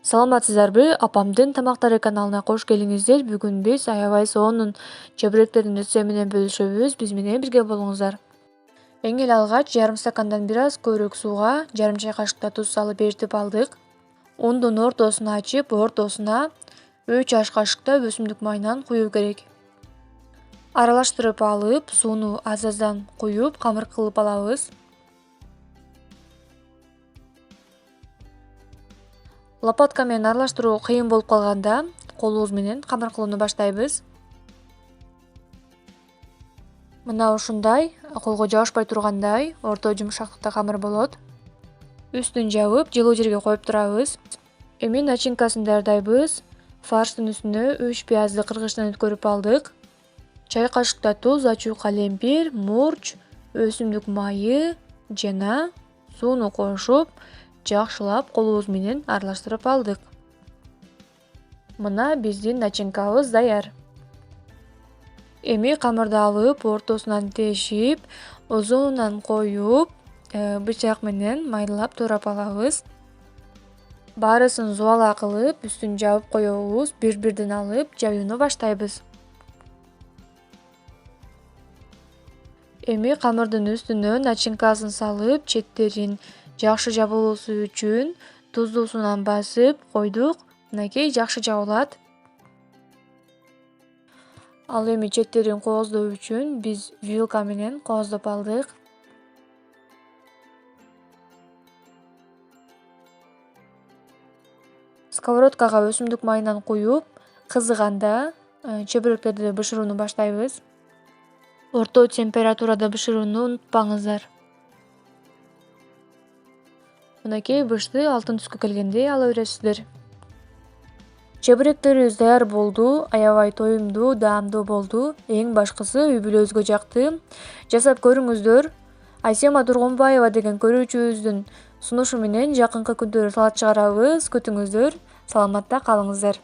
Саламатсыздарбы? Апамдын тамактары каналына кош келиңиздер. Бүгүн биз аябай соонун чебиректердин рецепти менен бөлүшөбүз. Биз менен бирге болуңуздар. Эң эле алгач жарым стакандан бир аз көбүрөөк сууга жарым чай кашыктай туз салып эритип алдык. Ундун ортосун ачып, ортосуна 3 аш кашыктай өсүмдүк майынан куюу керек. Аралаштырып алып, сууну аз-аздан куюп, камыр кылып алабыз. Лопатка менен аралаштыруу кыйын болуп калганда, колубуз менен камыр кылууну баштайбыз. Мына ушундай, колго жабышпай тургандай, орто жумшактыкта камыр болот. Үстүн жабып, жылуу жерге коюп турабыз. Эми начинкасын даярдайбыз. Фарштын үстүнө 3 пиязды кыргычтан өткөрүп алдык. Чай кашыктай туз, ачуу калемпир, мурч, өсүмдүк майы жана сууну кошуп, жакшылап колубуз менен аралаштырып алдык. Мына биздин начинкабыз даяр. Эми камырды алып, ортосунан тешип, узунунан коюп, бычак менен майлап туурап алабыз. Баарысын зубала кылып, үстүн жабып коебуз. Бир-бирден алып, жаюуну баштайбыз. Эми камырдын үстүнө начинкасын салып, четтерин жакшы жабылуусу үчүн туздуусунан басып койдук. Мынакей жакшы жабылат. Ал эми четтерин кооздоо үчүн биз вилка менен кооздоп алдык. Сковородкага өсүмдүк майынан куюп, кызыганда чебиректерди бышырууну баштайбыз. Орто температурада бышырууну унутпаңыздар. Мынакей бышты алтын түскө келгенде ала бересиздер. Чебиректерибиз даяр болду. Аябай тоюмдуу, даамдуу болду. Эң башкысы үй бүлөбүзгө жакты. Жасап көрүңүздөр. Айсема Тургунбаева деген көрүүчүбүздүн сунушу менен жакынкы күндөрү салат чыгарабыз. Күтүңүздөр. Саламатта калыңыздар.